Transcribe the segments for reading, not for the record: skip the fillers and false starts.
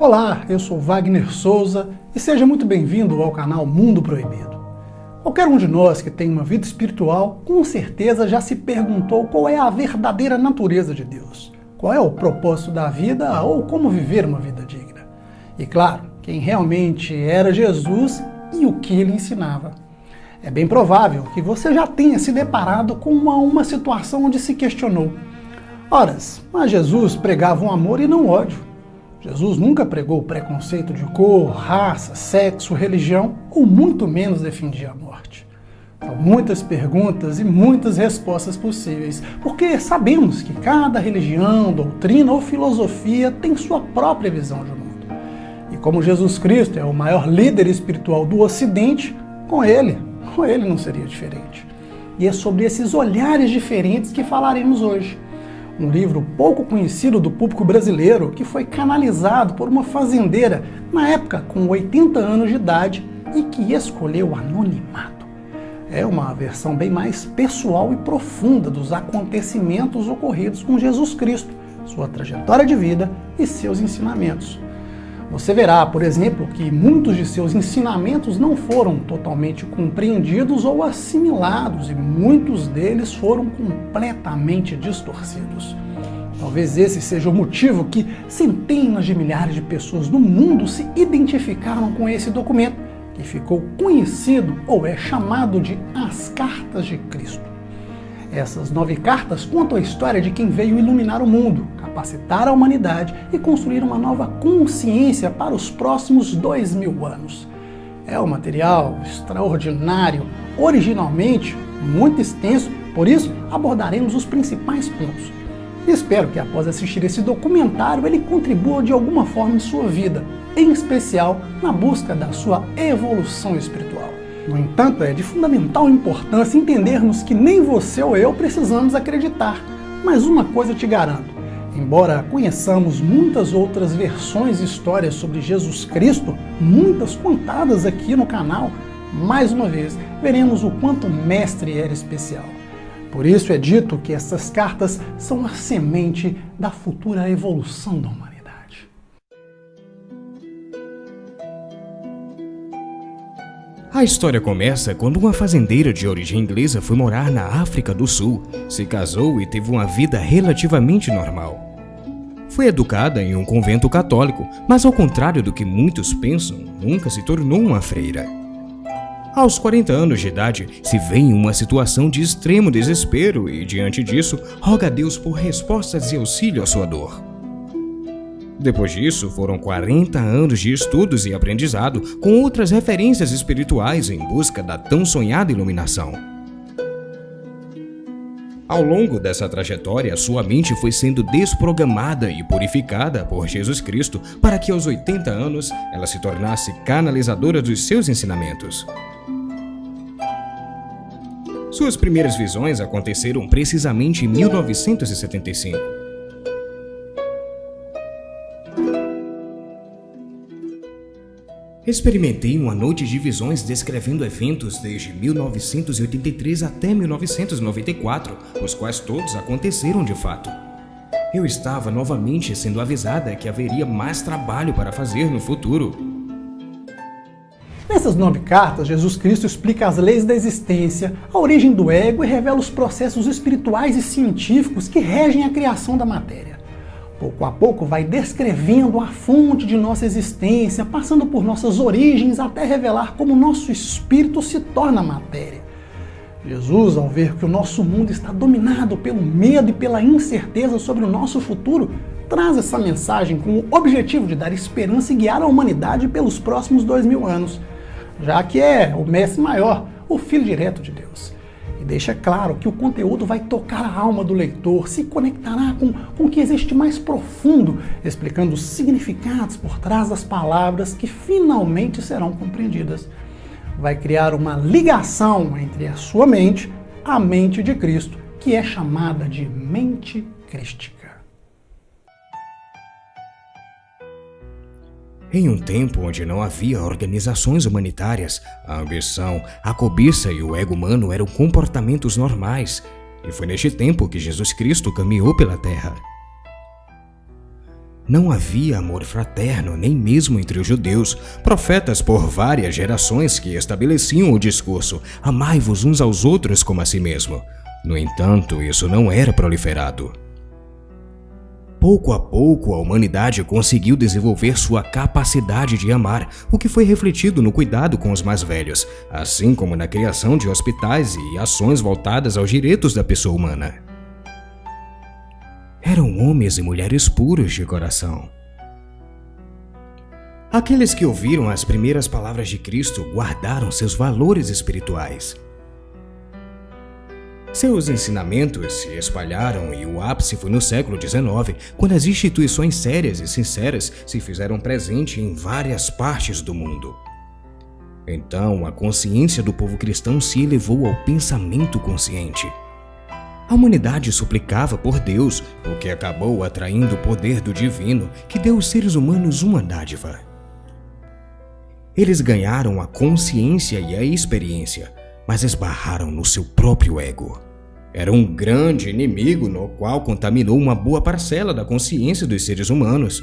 Olá, eu sou Wagner Souza e seja muito bem-vindo ao canal Mundo Proibido. Qualquer um de nós que tem uma vida espiritual, com certeza já se perguntou qual é a verdadeira natureza de Deus, qual é o propósito da vida ou como viver uma vida digna. E claro, quem realmente era Jesus e o que ele ensinava. É bem provável que você já tenha se deparado com uma situação onde se questionou: Ora, mas Jesus pregava um amor e não ódio. Jesus nunca pregou o preconceito de cor, raça, sexo, religião, ou muito menos defendia a morte. São muitas perguntas e muitas respostas possíveis, porque sabemos que cada religião, doutrina ou filosofia tem sua própria visão de mundo. E como Jesus Cristo é o maior líder espiritual do Ocidente, com ele não seria diferente. E é sobre esses olhares diferentes que falaremos hoje. Um livro pouco conhecido do público brasileiro que foi canalizado por uma fazendeira na época com 80 anos de idade e que escolheu o anonimato. É uma versão bem mais pessoal e profunda dos acontecimentos ocorridos com Jesus Cristo, sua trajetória de vida e seus ensinamentos. Você verá, por exemplo, que muitos de seus ensinamentos não foram totalmente compreendidos ou assimilados e muitos deles foram completamente distorcidos. Talvez esse seja o motivo que centenas de milhares de pessoas no mundo se identificaram com esse documento, que ficou conhecido ou é chamado de As Cartas de Cristo. Essas 9 cartas contam a história de quem veio iluminar o mundo, capacitar a humanidade e construir uma nova consciência para os próximos 2000 anos. É um material extraordinário, originalmente muito extenso, por isso abordaremos os principais pontos. Espero que após assistir esse documentário ele contribua de alguma forma em sua vida, em especial na busca da sua evolução espiritual. No entanto, é de fundamental importância entendermos que nem você ou eu precisamos acreditar. Mas uma coisa eu te garanto: embora conheçamos muitas outras versões e histórias sobre Jesus Cristo, muitas contadas aqui no canal, mais uma vez veremos o quanto o Mestre era especial. Por isso é dito que essas cartas são a semente da futura evolução da humanidade. A história começa quando uma fazendeira de origem inglesa foi morar na África do Sul, se casou e teve uma vida relativamente normal. Foi educada em um convento católico, mas ao contrário do que muitos pensam, nunca se tornou uma freira. Aos 40 anos de idade, se vê em uma situação de extremo desespero e, diante disso, roga a Deus por respostas e auxílio à sua dor. Depois disso, foram 40 anos de estudos e aprendizado com outras referências espirituais em busca da tão sonhada iluminação. Ao longo dessa trajetória, sua mente foi sendo desprogramada e purificada por Jesus Cristo para que aos 80 anos ela se tornasse canalizadora dos seus ensinamentos. Suas primeiras visões aconteceram precisamente em 1975. Experimentei uma noite de visões descrevendo eventos desde 1983 até 1994, os quais todos aconteceram de fato. Eu estava novamente sendo avisada que haveria mais trabalho para fazer no futuro. Nessas 9 cartas, Jesus Cristo explica as leis da existência, a origem do ego e revela os processos espirituais e científicos que regem a criação da matéria. Pouco a pouco vai descrevendo a fonte de nossa existência, passando por nossas origens até revelar como nosso espírito se torna matéria. Jesus, ao ver que o nosso mundo está dominado pelo medo e pela incerteza sobre o nosso futuro, traz essa mensagem com o objetivo de dar esperança e guiar a humanidade pelos próximos 2000 anos, já que é o Mestre Maior, o Filho direto de Deus. E deixa claro que o conteúdo vai tocar a alma do leitor, se conectará com o que existe mais profundo, explicando os significados por trás das palavras que finalmente serão compreendidas. Vai criar uma ligação entre a sua mente, a mente de Cristo, que é chamada de mente crística. Em um tempo onde não havia organizações humanitárias, a ambição, a cobiça e o ego humano eram comportamentos normais, e foi neste tempo que Jesus Cristo caminhou pela Terra. Não havia amor fraterno nem mesmo entre os judeus, profetas por várias gerações que estabeleciam o discurso "amai-vos uns aos outros como a si mesmo". No entanto, isso não era proliferado. Pouco a pouco, a humanidade conseguiu desenvolver sua capacidade de amar, o que foi refletido no cuidado com os mais velhos, assim como na criação de hospitais e ações voltadas aos direitos da pessoa humana. Eram homens e mulheres puros de coração. Aqueles que ouviram as primeiras palavras de Cristo guardaram seus valores espirituais. Seus ensinamentos se espalharam e o ápice foi no século XIX, quando as instituições sérias e sinceras se fizeram presentes em várias partes do mundo. Então, a consciência do povo cristão se elevou ao pensamento consciente. A humanidade suplicava por Deus, o que acabou atraindo o poder do divino, que deu aos seres humanos uma dádiva. Eles ganharam a consciência e a experiência, mas esbarraram no seu próprio ego. Era um grande inimigo no qual contaminou uma boa parcela da consciência dos seres humanos.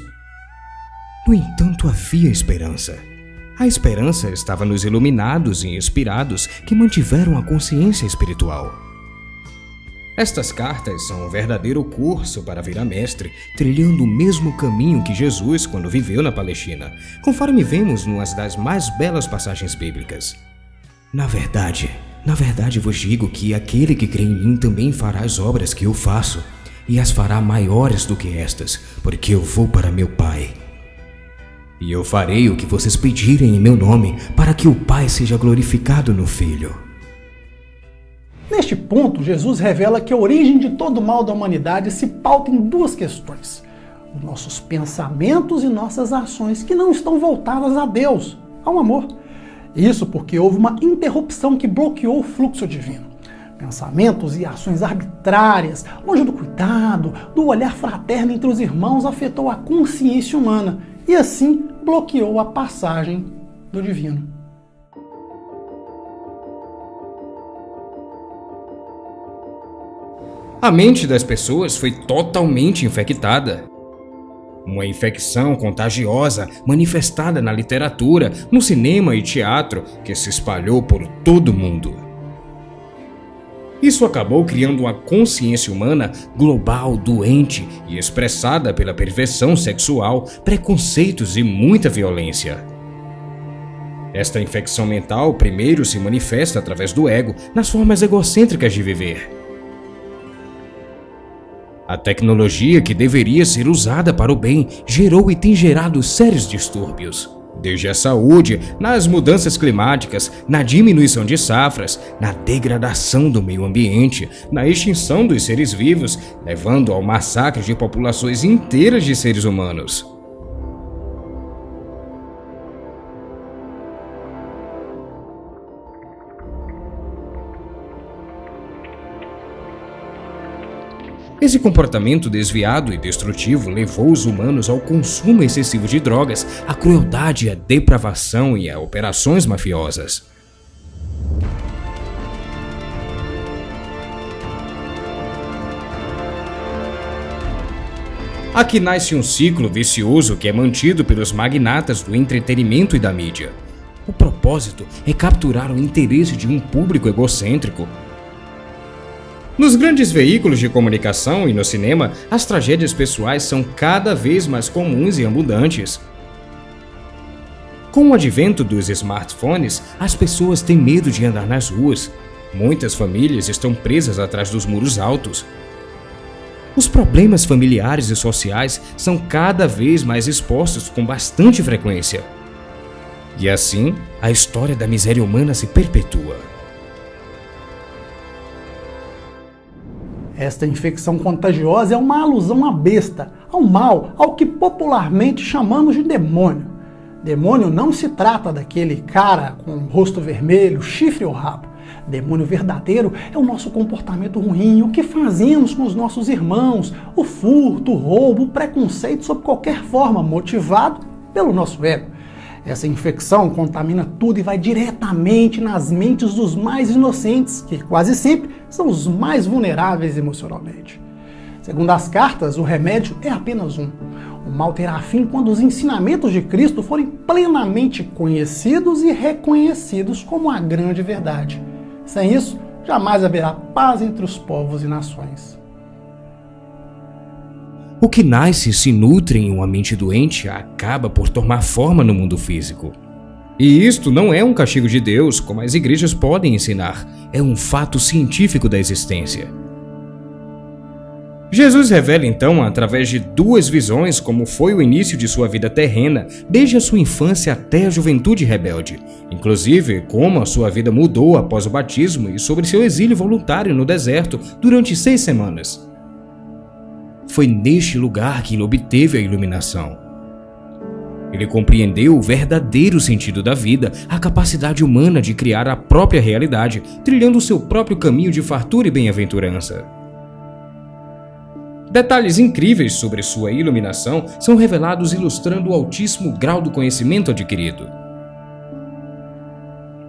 No entanto, havia esperança. A esperança estava nos iluminados e inspirados que mantiveram a consciência espiritual. Estas cartas são um verdadeiro curso para virar mestre, trilhando o mesmo caminho que Jesus quando viveu na Palestina, conforme vemos numa das mais belas passagens bíblicas. Na verdade vos digo que aquele que crê em mim também fará as obras que eu faço, e as fará maiores do que estas, porque eu vou para meu Pai. E eu farei o que vocês pedirem em meu nome, para que o Pai seja glorificado no Filho. Neste ponto, Jesus revela que a origem de todo o mal da humanidade se pauta em duas questões: os nossos pensamentos e nossas ações que não estão voltadas a Deus, ao amor. Isso porque houve uma interrupção que bloqueou o fluxo divino. Pensamentos e ações arbitrárias, longe do cuidado, do olhar fraterno entre os irmãos, afetou a consciência humana e assim bloqueou a passagem do divino. A mente das pessoas foi totalmente infectada. Uma infecção contagiosa manifestada na literatura, no cinema e teatro, que se espalhou por todo o mundo. Isso acabou criando uma consciência humana global doente e expressada pela perversão sexual, preconceitos e muita violência. Esta infecção mental primeiro se manifesta através do ego, nas formas egocêntricas de viver. A tecnologia que deveria ser usada para o bem gerou e tem gerado sérios distúrbios. Desde a saúde, nas mudanças climáticas, na diminuição de safras, na degradação do meio ambiente, na extinção dos seres vivos, levando ao massacre de populações inteiras de seres humanos. Esse comportamento desviado e destrutivo levou os humanos ao consumo excessivo de drogas, à crueldade, à depravação e a operações mafiosas. Aqui nasce um ciclo vicioso que é mantido pelos magnatas do entretenimento e da mídia. O propósito é capturar o interesse de um público egocêntrico. Nos grandes veículos de comunicação e no cinema, as tragédias pessoais são cada vez mais comuns e abundantes. Com o advento dos smartphones, as pessoas têm medo de andar nas ruas. Muitas famílias estão presas atrás dos muros altos. Os problemas familiares e sociais são cada vez mais expostos com bastante frequência. E assim, a história da miséria humana se perpetua. Esta infecção contagiosa é uma alusão à besta, ao mal, ao que popularmente chamamos de demônio. Demônio não se trata daquele cara com o rosto vermelho, chifre ou rabo. Demônio verdadeiro é o nosso comportamento ruim, o que fazemos com os nossos irmãos, o furto, o roubo, o preconceito sob qualquer forma, motivado pelo nosso ego. Essa infecção contamina tudo e vai diretamente nas mentes dos mais inocentes, que quase sempre são os mais vulneráveis emocionalmente. Segundo as cartas, o remédio é apenas um. O mal terá fim quando os ensinamentos de Cristo forem plenamente conhecidos e reconhecidos como a grande verdade. Sem isso, jamais haverá paz entre os povos e nações. O que nasce e se nutre em uma mente doente acaba por tomar forma no mundo físico. E isto não é um castigo de Deus, como as igrejas podem ensinar, é um fato científico da existência. Jesus revela então, através de duas visões, como foi o início de sua vida terrena, desde a sua infância até a juventude rebelde, inclusive como a sua vida mudou após o batismo e sobre seu exílio voluntário no deserto durante 6 semanas. Foi neste lugar que ele obteve a iluminação. Ele compreendeu o verdadeiro sentido da vida, a capacidade humana de criar a própria realidade, trilhando o seu próprio caminho de fartura e bem-aventurança. Detalhes incríveis sobre sua iluminação são revelados ilustrando o altíssimo grau do conhecimento adquirido.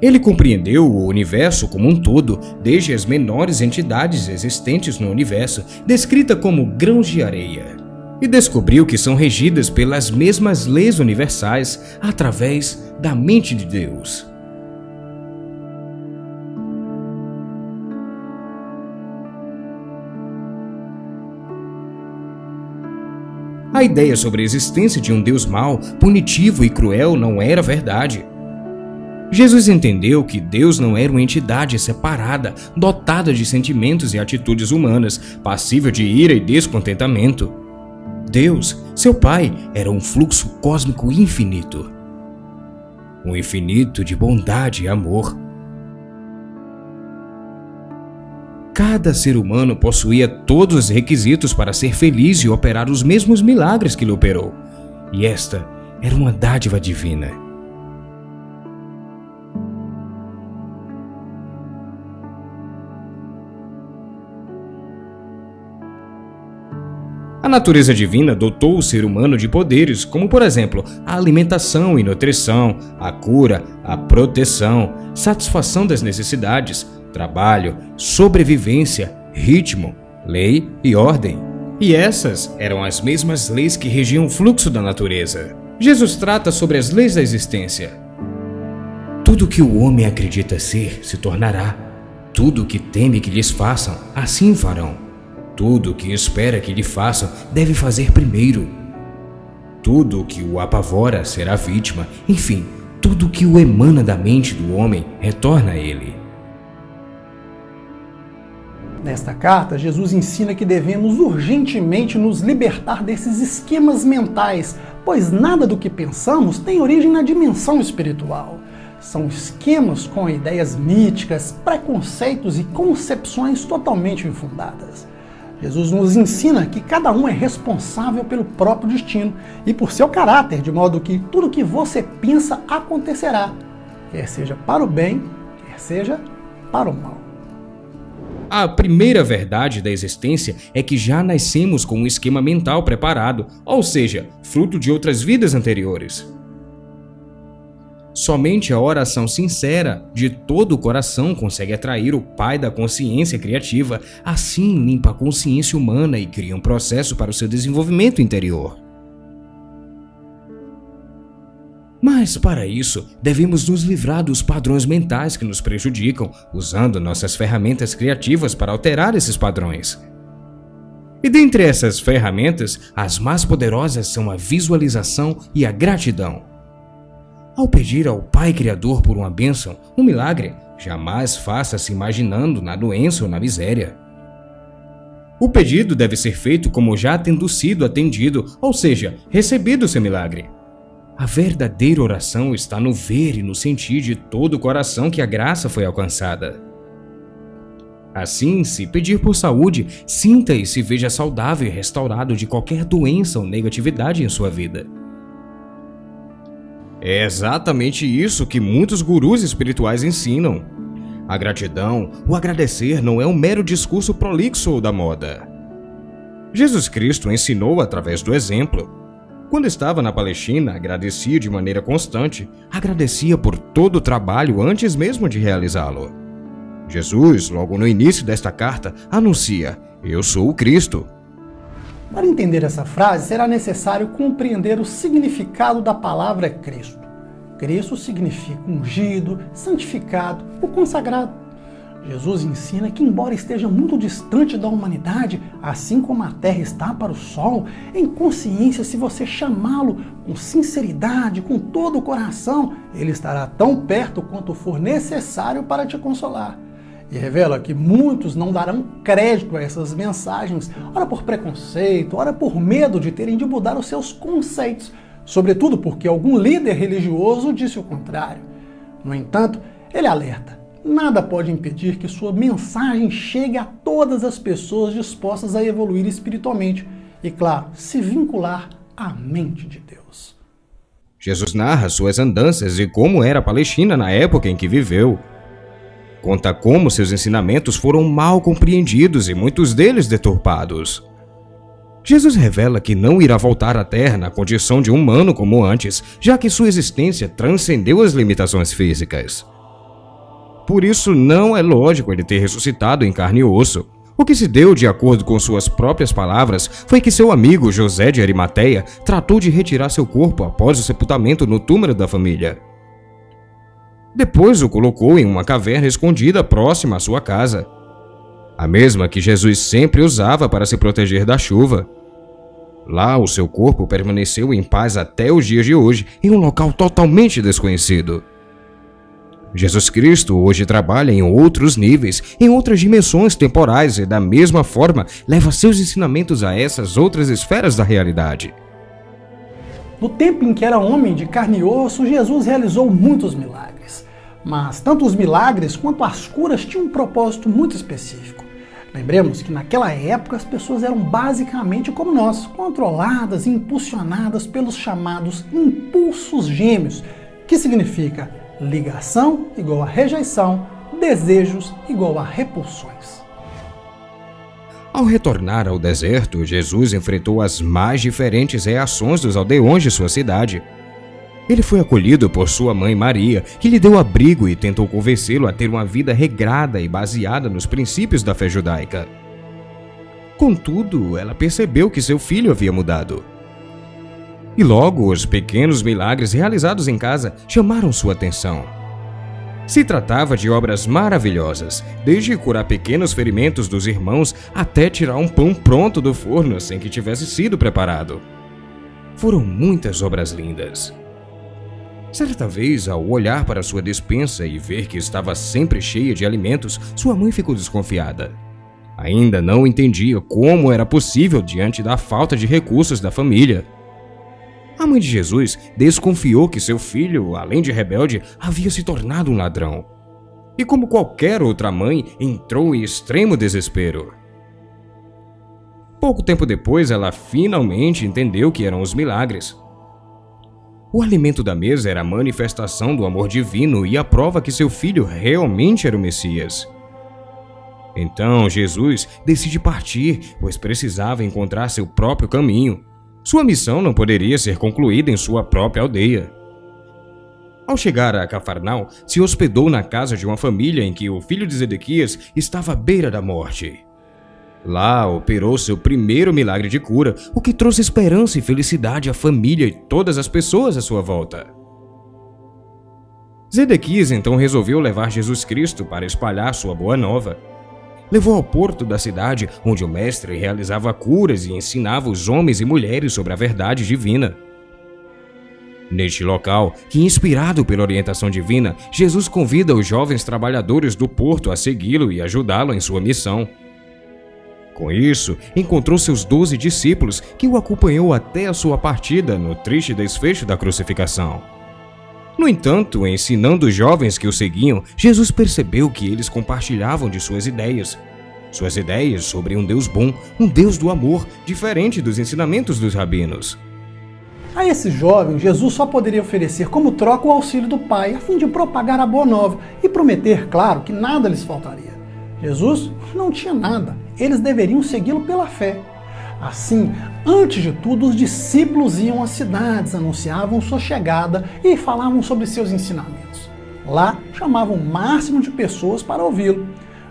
Ele compreendeu o universo como um todo, desde as menores entidades existentes no universo, descrita como grãos de areia, e descobriu que são regidas pelas mesmas leis universais através da mente de Deus. A ideia sobre a existência de um Deus mau, punitivo e cruel não era verdade. Jesus entendeu que Deus não era uma entidade separada, dotada de sentimentos e atitudes humanas, passível de ira e descontentamento. Deus, seu Pai, era um fluxo cósmico infinito. Um infinito de bondade e amor. Cada ser humano possuía todos os requisitos para ser feliz e operar os mesmos milagres que ele operou. E esta era uma dádiva divina. A natureza divina dotou o ser humano de poderes, como por exemplo, a alimentação e nutrição, a cura, a proteção, satisfação das necessidades, trabalho, sobrevivência, ritmo, lei e ordem. E essas eram as mesmas leis que regiam o fluxo da natureza. Jesus trata sobre as leis da existência. Tudo que o homem acredita ser, se tornará. Tudo que teme que lhes façam, assim farão. Tudo o que espera que lhe façam, deve fazer primeiro. Tudo o que o apavora será vítima. Enfim, tudo o que o emana da mente do homem retorna a ele. Nesta carta, Jesus ensina que devemos urgentemente nos libertar desses esquemas mentais, pois nada do que pensamos tem origem na dimensão espiritual. São esquemas com ideias míticas, preconceitos e concepções totalmente infundadas. Jesus nos ensina que cada um é responsável pelo próprio destino e por seu caráter, de modo que tudo que você pensa acontecerá, quer seja para o bem, quer seja para o mal. A primeira verdade da existência é que já nascemos com um esquema mental preparado, ou seja, fruto de outras vidas anteriores. Somente a oração sincera de todo o coração consegue atrair o Pai da consciência criativa, assim limpa a consciência humana e cria um processo para o seu desenvolvimento interior. Mas para isso, devemos nos livrar dos padrões mentais que nos prejudicam, usando nossas ferramentas criativas para alterar esses padrões. E dentre essas ferramentas, as mais poderosas são a visualização e a gratidão. Ao pedir ao Pai Criador por uma bênção, um milagre, jamais faça-se imaginando na doença ou na miséria. O pedido deve ser feito como já tendo sido atendido, ou seja, recebido seu milagre. A verdadeira oração está no ver e no sentir de todo o coração que a graça foi alcançada. Assim, se pedir por saúde, sinta e se veja saudável e restaurado de qualquer doença ou negatividade em sua vida. É exatamente isso que muitos gurus espirituais ensinam. A gratidão, o agradecer não é um mero discurso prolixo ou da moda. Jesus Cristo ensinou através do exemplo. Quando estava na Palestina, agradecia de maneira constante, agradecia por todo o trabalho antes mesmo de realizá-lo. Jesus, logo no início desta carta, anuncia: "Eu sou o Cristo". Para entender essa frase, será necessário compreender o significado da palavra Cristo. Cristo significa ungido, santificado ou consagrado. Jesus ensina que, embora esteja muito distante da humanidade, assim como a Terra está para o Sol, em consciência, se você chamá-lo com sinceridade, com todo o coração, ele estará tão perto quanto for necessário para te consolar. E revela que muitos não darão crédito a essas mensagens, ora por preconceito, ora por medo de terem de mudar os seus conceitos, sobretudo porque algum líder religioso disse o contrário. No entanto, ele alerta: nada pode impedir que sua mensagem chegue a todas as pessoas dispostas a evoluir espiritualmente e, claro, se vincular à mente de Deus. Jesus narra suas andanças e como era a Palestina na época em que viveu. Conta como seus ensinamentos foram mal compreendidos e muitos deles deturpados. Jesus revela que não irá voltar à Terra na condição de humano como antes, já que sua existência transcendeu as limitações físicas. Por isso, não é lógico ele ter ressuscitado em carne e osso. O que se deu, de acordo com suas próprias palavras, foi que seu amigo José de Arimateia tratou de retirar seu corpo após o sepultamento no túmulo da família. Depois o colocou em uma caverna escondida próxima à sua casa, a mesma que Jesus sempre usava para se proteger da chuva. Lá, o seu corpo permaneceu em paz até os dias de hoje, em um local totalmente desconhecido. Jesus Cristo hoje trabalha em outros níveis, em outras dimensões temporais e, da mesma forma, leva seus ensinamentos a essas outras esferas da realidade. No tempo em que era homem de carne e osso, Jesus realizou muitos milagres. Mas tanto os milagres quanto as curas tinham um propósito muito específico. Lembremos que naquela época as pessoas eram basicamente como nós, controladas e impulsionadas pelos chamados impulsos gêmeos, que significa ligação igual a rejeição, desejos igual a repulsões. Ao retornar ao deserto, Jesus enfrentou as mais diferentes reações dos aldeões de sua cidade. Ele foi acolhido por sua mãe Maria, que lhe deu abrigo e tentou convencê-lo a ter uma vida regrada e baseada nos princípios da fé judaica. Contudo, ela percebeu que seu filho havia mudado. E logo, os pequenos milagres realizados em casa chamaram sua atenção. Se tratava de obras maravilhosas, desde curar pequenos ferimentos dos irmãos até tirar um pão pronto do forno sem que tivesse sido preparado. Foram muitas obras lindas. Certa vez, ao olhar para sua despensa e ver que estava sempre cheia de alimentos, sua mãe ficou desconfiada. Ainda não entendia como era possível diante da falta de recursos da família. A mãe de Jesus desconfiou que seu filho, além de rebelde, havia se tornado um ladrão. E como qualquer outra mãe, entrou em extremo desespero. Pouco tempo depois, ela finalmente entendeu o que eram os milagres. O alimento da mesa era a manifestação do amor divino e a prova que seu filho realmente era o Messias. Então, Jesus decide partir, pois precisava encontrar seu próprio caminho. Sua missão não poderia ser concluída em sua própria aldeia. Ao chegar a Cafarnaum, se hospedou na casa de uma família em que o filho de Zedequias estava à beira da morte. Lá operou seu primeiro milagre de cura, o que trouxe esperança e felicidade à família e todas as pessoas à sua volta. Zedequias então resolveu levar Jesus Cristo para espalhar sua boa nova. Levou ao porto da cidade, onde o mestre realizava curas e ensinava os homens e mulheres sobre a verdade divina. Neste local, que inspirado pela orientação divina, Jesus convida os jovens trabalhadores do porto a segui-lo e ajudá-lo em sua missão. Com isso, encontrou seus 12 discípulos, que o acompanhou até a sua partida no triste desfecho da crucificação. No entanto, ensinando os jovens que o seguiam, Jesus percebeu que eles compartilhavam de suas ideias. Suas ideias sobre um Deus bom, um Deus do amor, diferente dos ensinamentos dos rabinos. A esses jovens, Jesus só poderia oferecer como troca o auxílio do Pai, a fim de propagar a boa nova e prometer, claro, que nada lhes faltaria. Jesus não tinha nada, eles deveriam segui-lo pela fé. Assim, antes de tudo, os discípulos iam às cidades, anunciavam sua chegada e falavam sobre seus ensinamentos. Lá, chamavam o máximo de pessoas para ouvi-lo.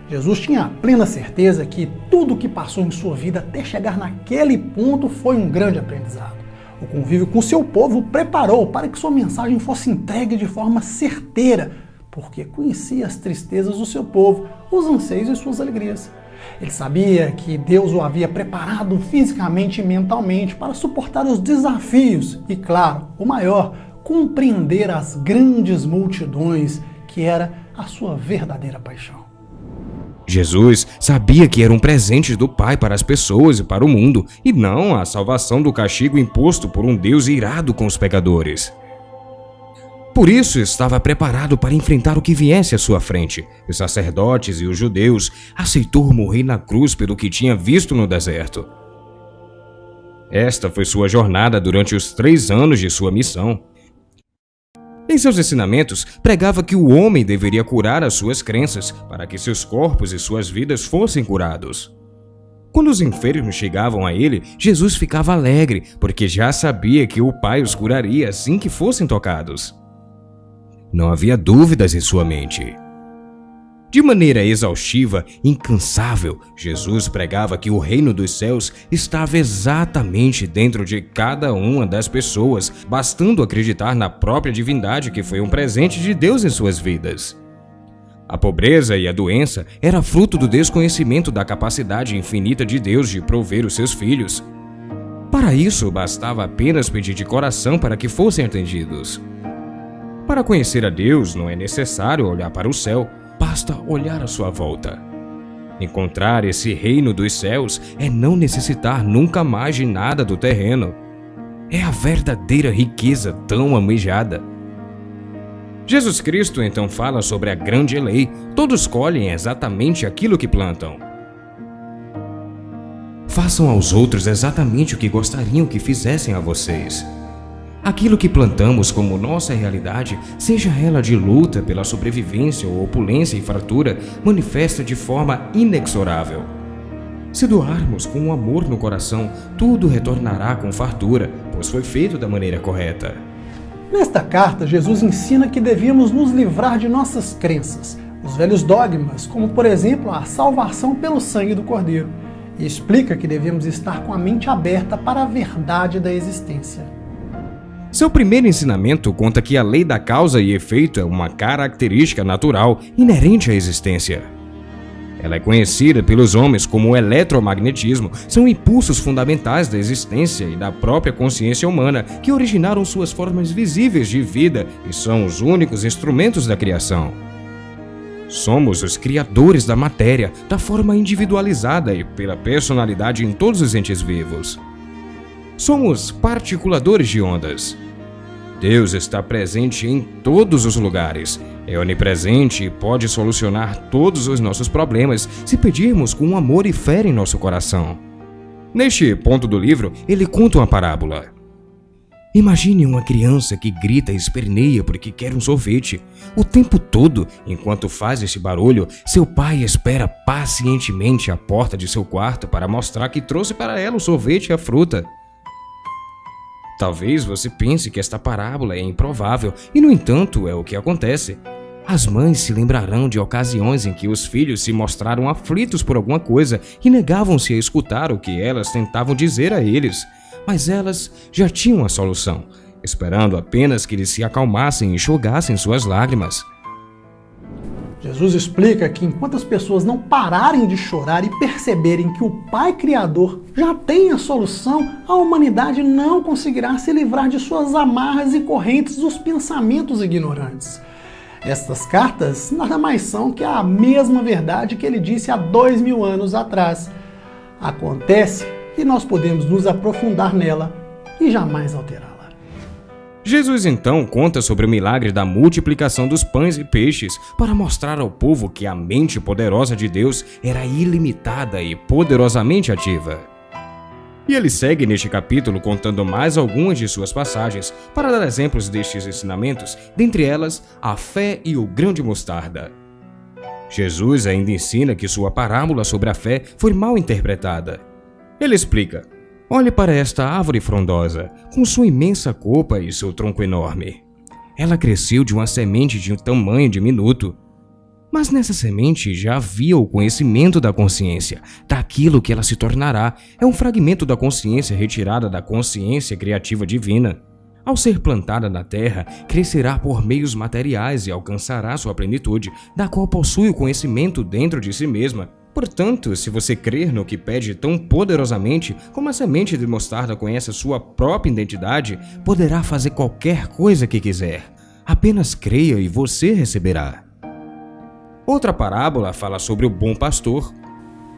Jesus tinha a plena certeza que tudo o que passou em sua vida até chegar naquele ponto foi um grande aprendizado. O convívio com seu povo o preparou para que sua mensagem fosse entregue de forma certeira, porque conhecia as tristezas do seu povo, os anseios e suas alegrias. Ele sabia que Deus o havia preparado fisicamente e mentalmente para suportar os desafios e, claro, o maior, compreender as grandes multidões, que era a sua verdadeira paixão. Jesus sabia que era um presente do Pai para as pessoas e para o mundo, e não a salvação do castigo imposto por um Deus irado com os pecadores. Por isso estava preparado para enfrentar o que viesse à sua frente. Os sacerdotes e os judeus aceitou morrer na cruz pelo que tinha visto no deserto. Esta foi sua jornada durante os 3 anos de sua missão. Em seus ensinamentos, pregava que o homem deveria curar as suas crenças para que seus corpos e suas vidas fossem curados. Quando os enfermos chegavam a ele, Jesus ficava alegre, porque já sabia que o Pai os curaria assim que fossem tocados. Não havia dúvidas em sua mente. De maneira exaustiva, incansável, Jesus pregava que o reino dos céus estava exatamente dentro de cada uma das pessoas, bastando acreditar na própria divindade que foi um presente de Deus em suas vidas. A pobreza e a doença era fruto do desconhecimento da capacidade infinita de Deus de prover os seus filhos. Para isso, bastava apenas pedir de coração para que fossem atendidos. Para conhecer a Deus, não é necessário olhar para o céu, basta olhar à sua volta. Encontrar esse reino dos céus é não necessitar nunca mais de nada do terreno. É a verdadeira riqueza tão almejada. Jesus Cristo então fala sobre a grande lei: todos colhem exatamente aquilo que plantam. Façam aos outros exatamente o que gostariam que fizessem a vocês. Aquilo que plantamos como nossa realidade, seja ela de luta pela sobrevivência ou opulência e fartura, manifesta de forma inexorável. Se doarmos com um amor no coração, tudo retornará com fartura, pois foi feito da maneira correta. Nesta carta, Jesus ensina que devíamos nos livrar de nossas crenças, os velhos dogmas, como por exemplo a salvação pelo sangue do Cordeiro, e explica que devemos estar com a mente aberta para a verdade da existência. Seu primeiro ensinamento conta que a lei da causa e efeito é uma característica natural inerente à existência. Ela é conhecida pelos homens como o eletromagnetismo, são impulsos fundamentais da existência e da própria consciência humana que originaram suas formas visíveis de vida e são os únicos instrumentos da criação. Somos os criadores da matéria, da forma individualizada e pela personalidade em todos os entes vivos. Somos particuladores de ondas. Deus está presente em todos os lugares, é onipresente e pode solucionar todos os nossos problemas se pedirmos com amor e fé em nosso coração. Neste ponto do livro, ele conta uma parábola. Imagine uma criança que grita e esperneia porque quer um sorvete. O tempo todo, enquanto faz esse barulho, seu pai espera pacientemente à porta de seu quarto para mostrar que trouxe para ela o sorvete e a fruta. Talvez você pense que esta parábola é improvável, e no entanto é o que acontece. As mães se lembrarão de ocasiões em que os filhos se mostraram aflitos por alguma coisa e negavam-se a escutar o que elas tentavam dizer a eles, mas elas já tinham a solução, esperando apenas que eles se acalmassem e enxugassem suas lágrimas. Jesus explica que enquanto as pessoas não pararem de chorar e perceberem que o Pai Criador já tem a solução, a humanidade não conseguirá se livrar de suas amarras e correntes dos pensamentos ignorantes. Estas cartas nada mais são que a mesma verdade que ele disse há 2000 anos atrás. Acontece que nós podemos nos aprofundar nela e jamais alterá-la. Jesus então conta sobre o milagre da multiplicação dos pães e peixes para mostrar ao povo que a mente poderosa de Deus era ilimitada e poderosamente ativa. E ele segue neste capítulo contando mais algumas de suas passagens para dar exemplos destes ensinamentos, dentre elas a fé e o grão de mostarda. Jesus ainda ensina que sua parábola sobre a fé foi mal interpretada. Ele explica: olhe para esta árvore frondosa, com sua imensa copa e seu tronco enorme. Ela cresceu de uma semente de um tamanho diminuto. Mas nessa semente já havia o conhecimento da consciência, daquilo que ela se tornará. É um fragmento da consciência retirada da consciência criativa divina. Ao ser plantada na terra, crescerá por meios materiais e alcançará sua plenitude, da qual possui o conhecimento dentro de si mesma. Portanto, se você crer no que pede tão poderosamente como a semente de mostarda conhece a sua própria identidade, poderá fazer qualquer coisa que quiser. Apenas creia e você receberá. Outra parábola fala sobre o bom pastor.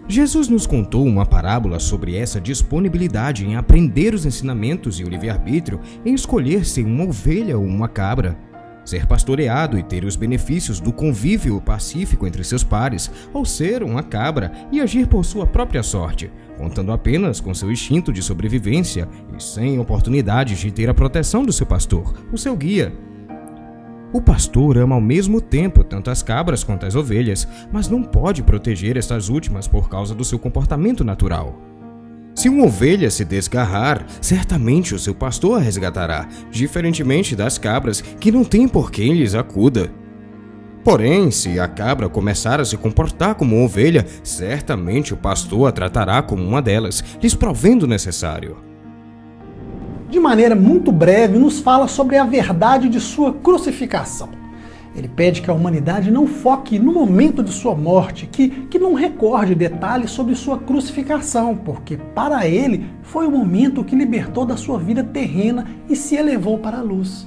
Jesus nos contou uma parábola sobre essa disponibilidade em aprender os ensinamentos e o livre-arbítrio em escolher ser uma ovelha ou uma cabra. Ser pastoreado e ter os benefícios do convívio pacífico entre seus pares, ou ser uma cabra e agir por sua própria sorte, contando apenas com seu instinto de sobrevivência e sem oportunidades de ter a proteção do seu pastor, o seu guia. O pastor ama ao mesmo tempo tanto as cabras quanto as ovelhas, mas não pode proteger estas últimas por causa do seu comportamento natural. Se uma ovelha se desgarrar, certamente o seu pastor a resgatará, diferentemente das cabras que não têm por quem lhes acuda. Porém, se a cabra começar a se comportar como uma ovelha, certamente o pastor a tratará como uma delas, lhes provendo o necessário. De maneira muito breve, nos fala sobre a verdade de sua crucificação. Ele pede que a humanidade não foque no momento de sua morte, que não recorde detalhes sobre sua crucificação, porque para ele foi o momento que libertou da sua vida terrena e se elevou para a luz.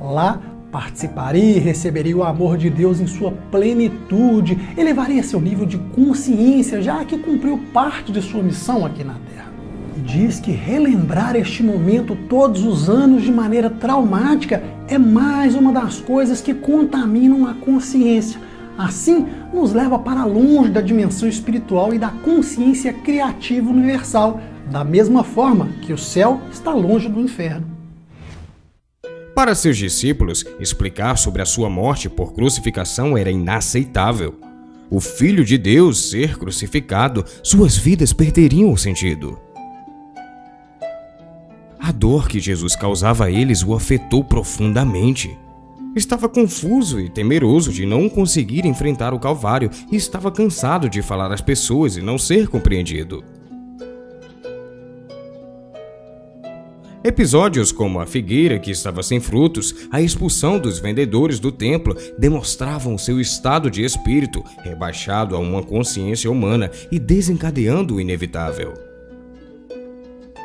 Lá, participaria e receberia o amor de Deus em sua plenitude, elevaria seu nível de consciência, já que cumpriu parte de sua missão aqui na Terra. E diz que relembrar este momento todos os anos de maneira traumática é mais uma das coisas que contaminam a consciência. Assim, nos leva para longe da dimensão espiritual e da consciência criativa universal, da mesma forma que o céu está longe do inferno. Para seus discípulos, explicar sobre a sua morte por crucificação era inaceitável. O Filho de Deus ser crucificado, suas vidas perderiam o sentido. A dor que Jesus causava a eles o afetou profundamente. Estava confuso e temeroso de não conseguir enfrentar o Calvário e estava cansado de falar às pessoas e não ser compreendido. Episódios como a figueira que estava sem frutos, a expulsão dos vendedores do templo, demonstravam seu estado de espírito, rebaixado a uma consciência humana e desencadeando o inevitável.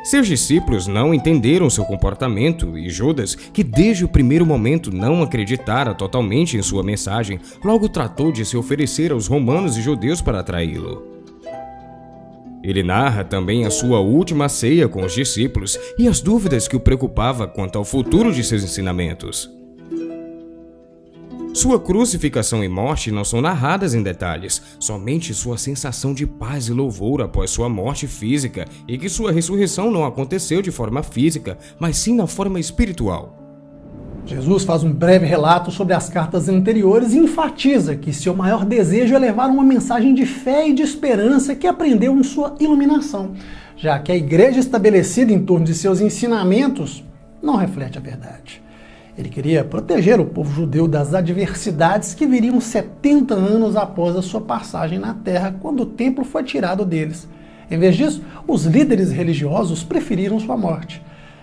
Seus discípulos não entenderam seu comportamento e Judas, que desde o primeiro momento não acreditara totalmente em sua mensagem, logo tratou de se oferecer aos romanos e judeus para traí-lo. Ele narra também a sua última ceia com os discípulos e as dúvidas que o preocupava quanto ao futuro de seus ensinamentos. Sua crucificação e morte não são narradas em detalhes, somente sua sensação de paz e louvor após sua morte física e que sua ressurreição não aconteceu de forma física, mas sim na forma espiritual. Jesus faz um breve relato sobre as cartas anteriores e enfatiza que seu maior desejo é levar uma mensagem de fé e de esperança que aprendeu em sua iluminação, já que a igreja estabelecida em torno de seus ensinamentos não reflete a verdade. Ele queria proteger o povo judeu das adversidades que viriam 70 anos após a sua passagem na terra, quando o templo foi tirado deles. Em vez disso, os líderes religiosos preferiram sua morte.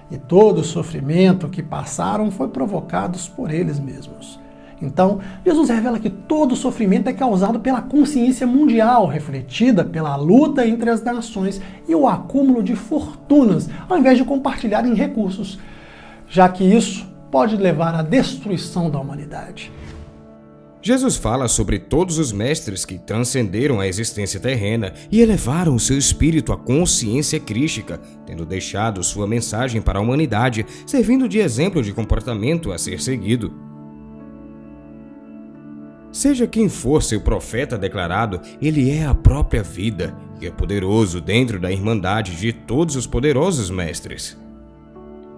E todo o sofrimento que passaram foi provocado por eles mesmos. Então, Jesus revela que todo o sofrimento é causado pela consciência mundial, refletida pela luta entre as nações e o acúmulo de fortunas, ao invés de compartilharem recursos, já que isso pode levar à destruição da humanidade. Jesus fala sobre todos os mestres que transcenderam a existência terrena e elevaram o seu espírito à consciência crística, tendo deixado sua mensagem para a humanidade, servindo de exemplo de comportamento a ser seguido. Seja quem for seu profeta declarado, ele é a própria vida e é poderoso dentro da irmandade de todos os poderosos mestres.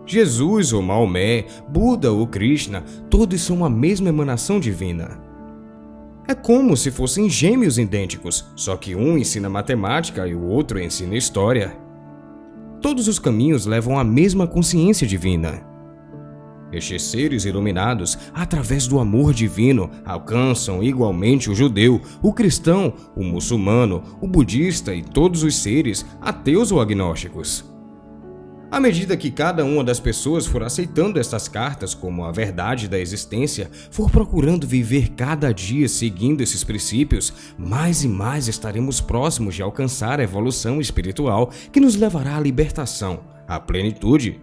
Jesus ou Maomé, Buda ou Krishna, todos são a mesma emanação divina. É como se fossem gêmeos idênticos, só que um ensina matemática e o outro ensina história. Todos os caminhos levam à mesma consciência divina. Estes seres iluminados, através do amor divino, alcançam igualmente o judeu, o cristão, o muçulmano, o budista e todos os seres, ateus ou agnósticos. À medida que cada uma das pessoas for aceitando estas cartas como a verdade da existência, for procurando viver cada dia seguindo esses princípios, mais e mais estaremos próximos de alcançar a evolução espiritual que nos levará à libertação, à plenitude.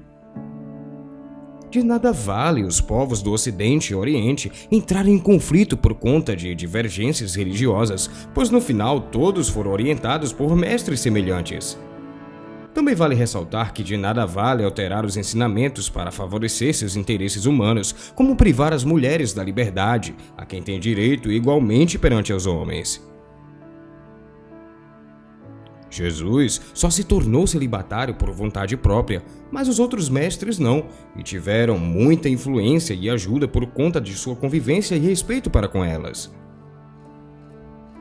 De nada vale os povos do Ocidente e Oriente entrarem em conflito por conta de divergências religiosas, pois no final todos foram orientados por mestres semelhantes. Também vale ressaltar que de nada vale alterar os ensinamentos para favorecer seus interesses humanos, como privar as mulheres da liberdade, a quem tem direito igualmente perante os homens. Jesus só se tornou celibatário por vontade própria, mas os outros mestres não, e tiveram muita influência e ajuda por conta de sua convivência e respeito para com elas.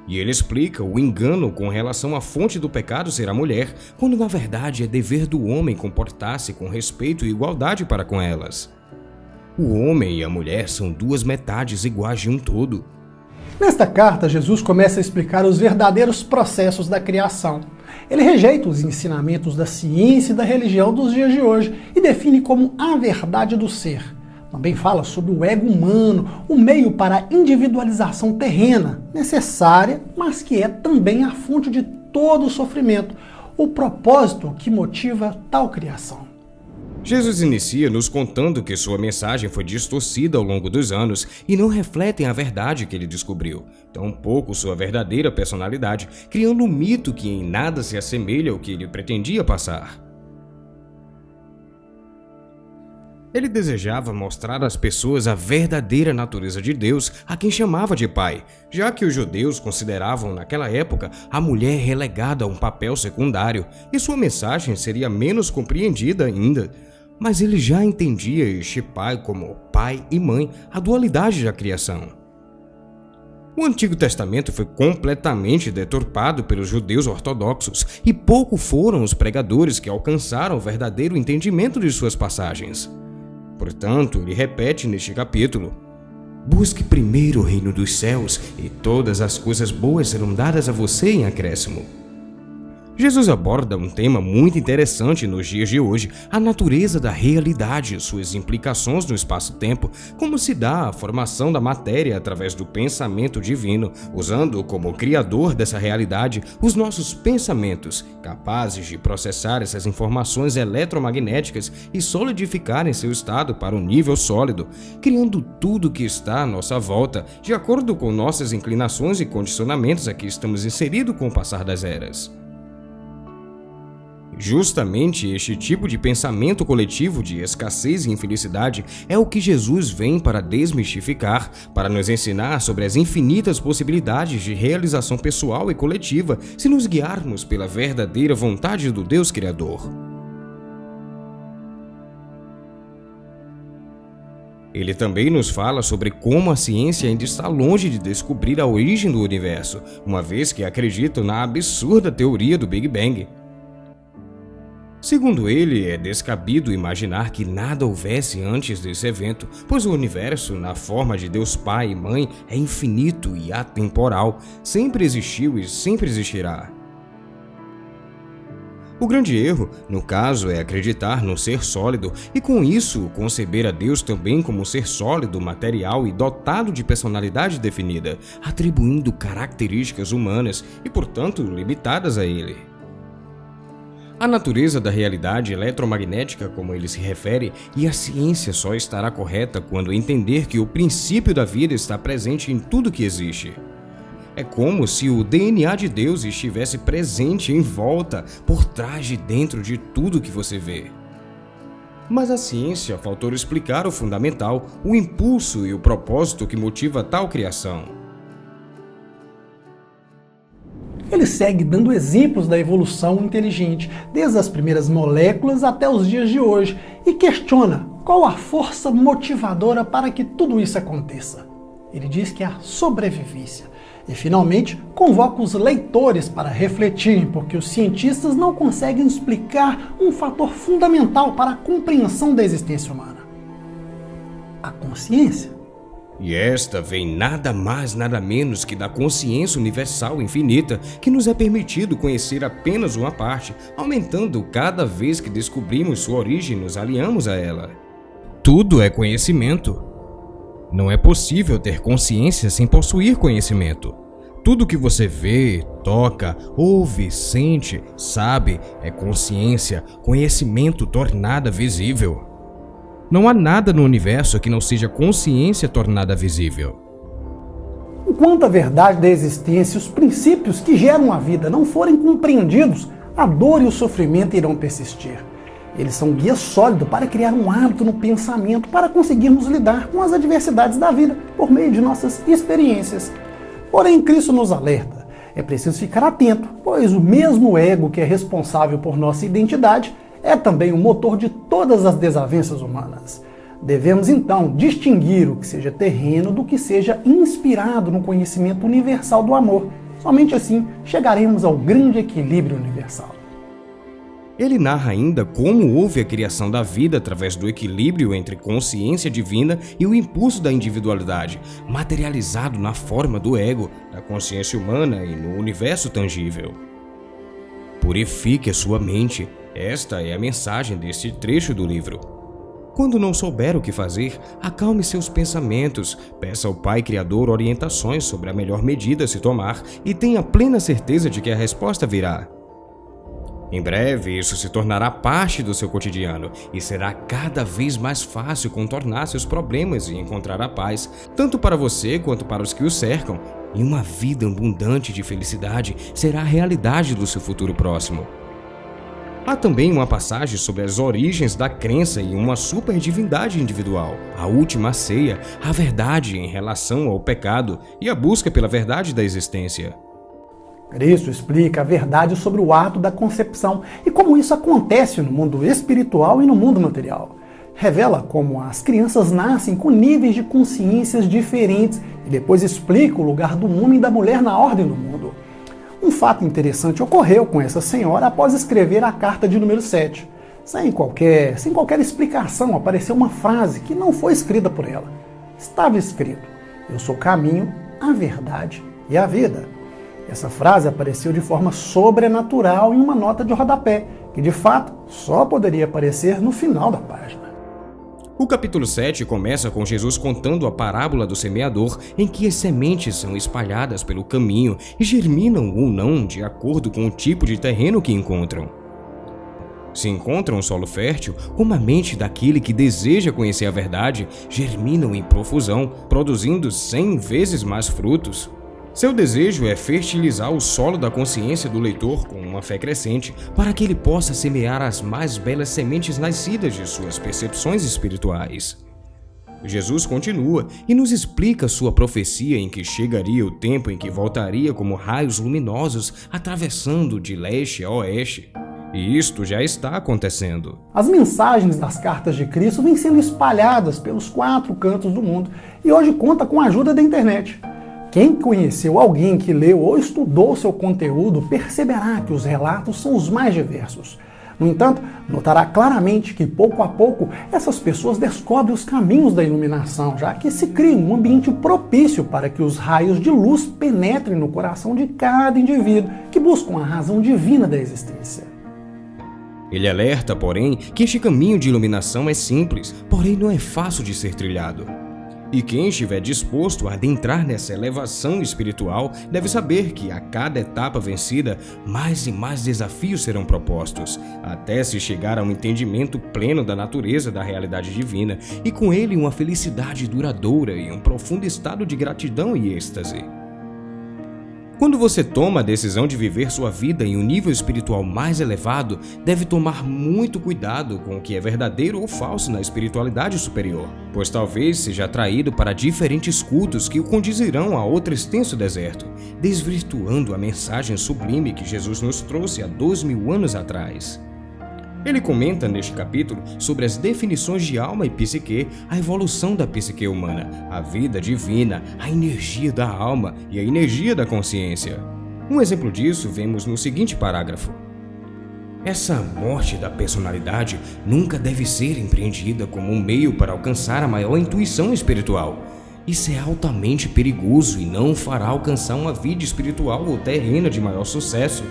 E ele explica o engano com relação à fonte do pecado ser a mulher, quando na verdade é dever do homem comportar-se com respeito e igualdade para com elas. O homem e a mulher são duas metades iguais de um todo. Nesta carta, Jesus começa a explicar os verdadeiros processos da criação. Ele rejeita os ensinamentos da ciência e da religião dos dias de hoje e define como a verdade do ser. Também fala sobre o ego humano, o meio para a individualização terrena, necessária, mas que é também a fonte de todo o sofrimento, o propósito que motiva tal criação. Jesus inicia nos contando que sua mensagem foi distorcida ao longo dos anos e não refletem a verdade que ele descobriu, tampouco sua verdadeira personalidade, criando um mito que em nada se assemelha ao que ele pretendia passar. Ele desejava mostrar às pessoas a verdadeira natureza de Deus, a quem chamava de Pai, já que os judeus consideravam naquela época a mulher relegada a um papel secundário, e sua mensagem seria menos compreendida ainda. Mas ele já entendia este Pai como pai e mãe, a dualidade da criação. O Antigo Testamento foi completamente deturpado pelos judeus ortodoxos, e pouco foram os pregadores que alcançaram o verdadeiro entendimento de suas passagens. Portanto, ele repete neste capítulo: busque primeiro o reino dos céus, e todas as coisas boas serão dadas a você em acréscimo. Jesus aborda um tema muito interessante nos dias de hoje, a natureza da realidade, suas implicações no espaço-tempo, como se dá a formação da matéria através do pensamento divino, usando como criador dessa realidade os nossos pensamentos, capazes de processar essas informações eletromagnéticas e solidificar em seu estado para um nível sólido, criando tudo que está à nossa volta, de acordo com nossas inclinações e condicionamentos a que estamos inseridos com o passar das eras. Justamente este tipo de pensamento coletivo de escassez e infelicidade é o que Jesus vem para desmistificar, para nos ensinar sobre as infinitas possibilidades de realização pessoal e coletiva se nos guiarmos pela verdadeira vontade do Deus Criador. Ele também nos fala sobre como a ciência ainda está longe de descobrir a origem do universo, uma vez que acredita na absurda teoria do Big Bang. Segundo ele, é descabido imaginar que nada houvesse antes desse evento, pois o universo, na forma de Deus Pai e Mãe, é infinito e atemporal, sempre existiu e sempre existirá. O grande erro, no caso, é acreditar no ser sólido e, com isso, conceber a Deus também como um ser sólido, material e dotado de personalidade definida, atribuindo características humanas e, portanto, limitadas a ele. A natureza da realidade eletromagnética, como ele se refere, e a ciência só estará correta quando entender que o princípio da vida está presente em tudo que existe. É como se o DNA de Deus estivesse presente em volta, por trás e dentro de tudo que você vê. Mas a ciência faltou explicar o fundamental, o impulso e o propósito que motiva tal criação. Ele segue dando exemplos da evolução inteligente, desde as primeiras moléculas até os dias de hoje, e questiona qual a força motivadora para que tudo isso aconteça. Ele diz que é a sobrevivência. E, finalmente, convoca os leitores para refletirem, porque os cientistas não conseguem explicar um fator fundamental para a compreensão da existência humana. a consciência. E esta vem nada mais, nada menos que da consciência universal infinita, que nos é permitido conhecer apenas uma parte, aumentando cada vez que descobrimos sua origem e nos aliamos a ela. Tudo é conhecimento. Não é possível ter consciência sem possuir conhecimento. Tudo que você vê, toca, ouve, sente, sabe, é consciência, conhecimento tornada visível. Não há nada no universo que não seja consciência tornada visível. Enquanto a verdade da existência e os princípios que geram a vida não forem compreendidos, a dor e o sofrimento irão persistir. Eles são guia sólido para criar um hábito no pensamento para conseguirmos lidar com as adversidades da vida por meio de nossas experiências. Porém, Cristo nos alerta. É preciso ficar atento, pois o mesmo ego que é responsável por nossa identidade é também o motor de todas as desavenças humanas. Devemos então distinguir o que seja terreno do que seja inspirado no conhecimento universal do amor. Somente assim chegaremos ao grande equilíbrio universal. Ele narra ainda como houve a criação da vida através do equilíbrio entre consciência divina e o impulso da individualidade, materializado na forma do ego, da consciência humana e no universo tangível. Purifique a sua mente. Esta é a mensagem deste trecho do livro. Quando não souber o que fazer, acalme seus pensamentos, peça ao Pai Criador orientações sobre a melhor medida a se tomar e tenha plena certeza de que a resposta virá. Em breve, isso se tornará parte do seu cotidiano e será cada vez mais fácil contornar seus problemas e encontrar a paz, tanto para você quanto para os que o cercam, e uma vida abundante de felicidade será a realidade do seu futuro próximo. Há também uma passagem sobre as origens da crença em uma superdivindade individual, a última ceia, a verdade em relação ao pecado e a busca pela verdade da existência. Cristo explica a verdade sobre o ato da concepção e como isso acontece no mundo espiritual e no mundo material. Revela como as crianças nascem com níveis de consciências diferentes e depois explica o lugar do homem e da mulher na ordem do mundo. Um fato interessante ocorreu com essa senhora após escrever a carta de número 7. Sem qualquer explicação, apareceu uma frase que não foi escrita por ela. Estava escrito: "Eu sou o caminho, a verdade e a vida." Essa frase apareceu de forma sobrenatural em uma nota de rodapé, que de fato só poderia aparecer no final da página. O capítulo 7 começa com Jesus contando a parábola do semeador, em que as sementes são espalhadas pelo caminho e germinam ou não de acordo com o tipo de terreno que encontram. Se encontram um solo fértil, como a mente daquele que deseja conhecer a verdade, germinam em profusão, produzindo 100 vezes mais frutos. Seu desejo é fertilizar o solo da consciência do leitor com uma fé crescente, para que ele possa semear as mais belas sementes nascidas de suas percepções espirituais. Jesus continua e nos explica sua profecia em que chegaria o tempo em que voltaria como raios luminosos atravessando de leste a oeste. E isto já está acontecendo. As mensagens das cartas de Cristo vêm sendo espalhadas pelos 4 cantos do mundo e hoje conta com a ajuda da internet. Quem conheceu alguém que leu ou estudou seu conteúdo perceberá que os relatos são os mais diversos. No entanto, notará claramente que pouco a pouco essas pessoas descobrem os caminhos da iluminação, já que se cria um ambiente propício para que os raios de luz penetrem no coração de cada indivíduo que busca a razão divina da existência. Ele alerta, porém, que este caminho de iluminação é simples, porém não é fácil de ser trilhado. E quem estiver disposto a adentrar nessa elevação espiritual deve saber que a cada etapa vencida, mais e mais desafios serão propostos, até se chegar a um entendimento pleno da natureza da realidade divina e com ele uma felicidade duradoura e um profundo estado de gratidão e êxtase. Quando você toma a decisão de viver sua vida em um nível espiritual mais elevado, deve tomar muito cuidado com o que é verdadeiro ou falso na espiritualidade superior, pois talvez seja atraído para diferentes cultos que o conduzirão a outro extenso deserto, desvirtuando a mensagem sublime que Jesus nos trouxe há 2000 anos atrás. Ele comenta neste capítulo sobre as definições de alma e psique, a evolução da psique humana, a vida divina, a energia da alma e a energia da consciência. Um exemplo disso vemos no seguinte parágrafo. Essa morte da personalidade nunca deve ser empreendida como um meio para alcançar a maior intuição espiritual. Isso é altamente perigoso e não fará alcançar uma vida espiritual ou terrena de maior sucesso.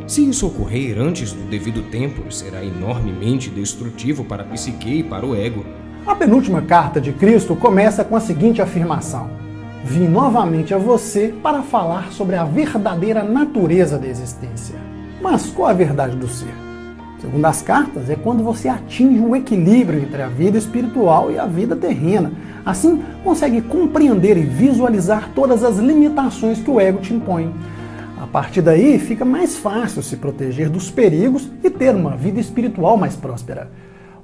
Se isso ocorrer antes do devido tempo, será enormemente destrutivo para a psique e para o ego. A penúltima carta de Cristo começa com a seguinte afirmação: vim novamente a você para falar sobre a verdadeira natureza da existência. Mas qual a verdade do ser? Segundo as cartas, é quando você atinge um equilíbrio entre a vida espiritual e a vida terrena. Assim, consegue compreender e visualizar todas as limitações que o ego te impõe. A partir daí, fica mais fácil se proteger dos perigos e ter uma vida espiritual mais próspera.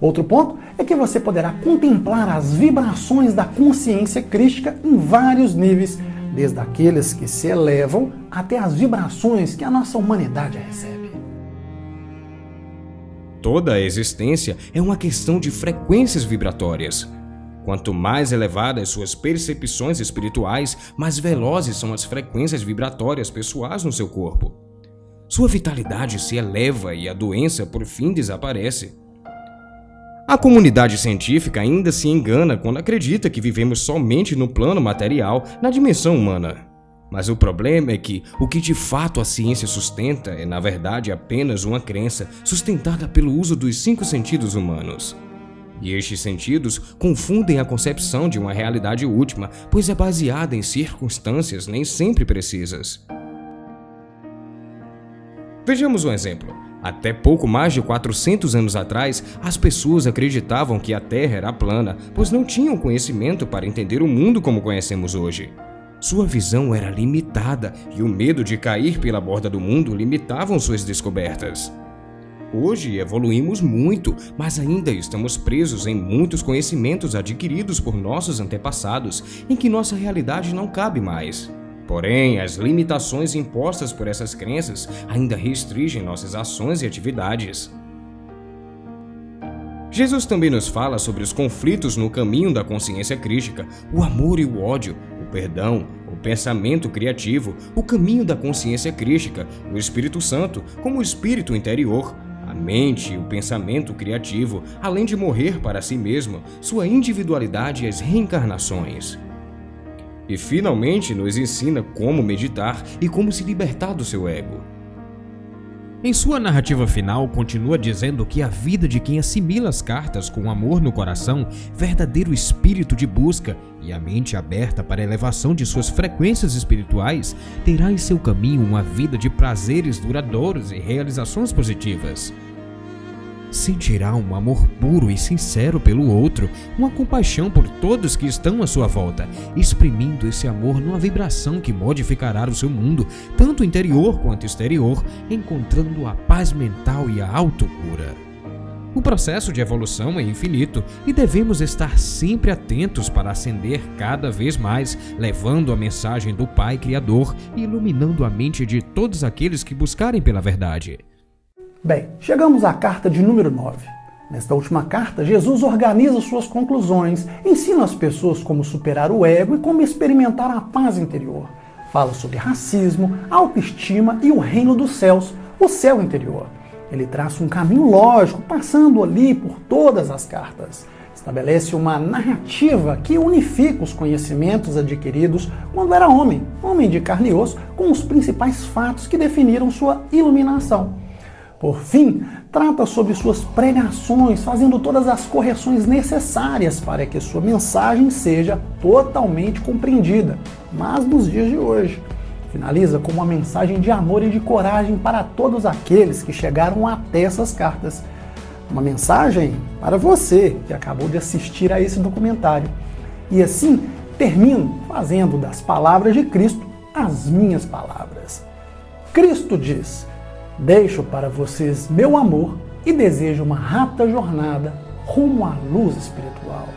Outro ponto é que você poderá contemplar as vibrações da consciência crística em vários níveis, desde aqueles que se elevam até as vibrações que a nossa humanidade recebe. Toda a existência é uma questão de frequências vibratórias. Quanto mais elevadas suas percepções espirituais, mais velozes são as frequências vibratórias pessoais no seu corpo. Sua vitalidade se eleva e a doença, por fim, desaparece. A comunidade científica ainda se engana quando acredita que vivemos somente no plano material, na dimensão humana. Mas o problema é que o que de fato a ciência sustenta é, na verdade, apenas uma crença sustentada pelo uso dos 5 sentidos humanos. E estes sentidos confundem a concepção de uma realidade última, pois é baseada em circunstâncias nem sempre precisas. Vejamos um exemplo. Até pouco mais de 400 anos atrás, as pessoas acreditavam que a Terra era plana, pois não tinham conhecimento para entender o mundo como conhecemos hoje. Sua visão era limitada e o medo de cair pela borda do mundo limitavam suas descobertas. Hoje evoluímos muito, mas ainda estamos presos em muitos conhecimentos adquiridos por nossos antepassados, em que nossa realidade não cabe mais. Porém, as limitações impostas por essas crenças ainda restringem nossas ações e atividades. Jesus também nos fala sobre os conflitos no caminho da consciência crística, o amor e o ódio, o perdão, o pensamento criativo, o caminho da consciência crística, o Espírito Santo como o espírito interior, a mente e o pensamento criativo, além de morrer para si mesmo, sua individualidade e as reencarnações. E finalmente nos ensina como meditar e como se libertar do seu ego. Em sua narrativa final, continua dizendo que a vida de quem assimila as cartas com amor no coração, verdadeiro espírito de busca e a mente aberta para a elevação de suas frequências espirituais, terá em seu caminho uma vida de prazeres duradouros e realizações positivas. Sentirá um amor puro e sincero pelo outro, uma compaixão por todos que estão à sua volta, exprimindo esse amor numa vibração que modificará o seu mundo, tanto interior quanto exterior, encontrando a paz mental e a autocura. O processo de evolução é infinito e devemos estar sempre atentos para ascender cada vez mais, levando a mensagem do Pai Criador e iluminando a mente de todos aqueles que buscarem pela verdade. Bem, chegamos à carta de número 9. Nesta última carta, Jesus organiza suas conclusões, ensina as pessoas como superar o ego e como experimentar a paz interior. Fala sobre racismo, autoestima e o reino dos céus, o céu interior. Ele traça um caminho lógico, passando ali por todas as cartas. Estabelece uma narrativa que unifica os conhecimentos adquiridos quando era homem de carne e osso, com os principais fatos que definiram sua iluminação. Por fim, trata sobre suas pregações, fazendo todas as correções necessárias para que sua mensagem seja totalmente compreendida, mas nos dias de hoje. Finaliza com uma mensagem de amor e de coragem para todos aqueles que chegaram até essas cartas. Uma mensagem para você que acabou de assistir a esse documentário. E assim, termino fazendo das palavras de Cristo as minhas palavras. Cristo diz: deixo para vocês meu amor e desejo uma rápida jornada rumo à luz espiritual.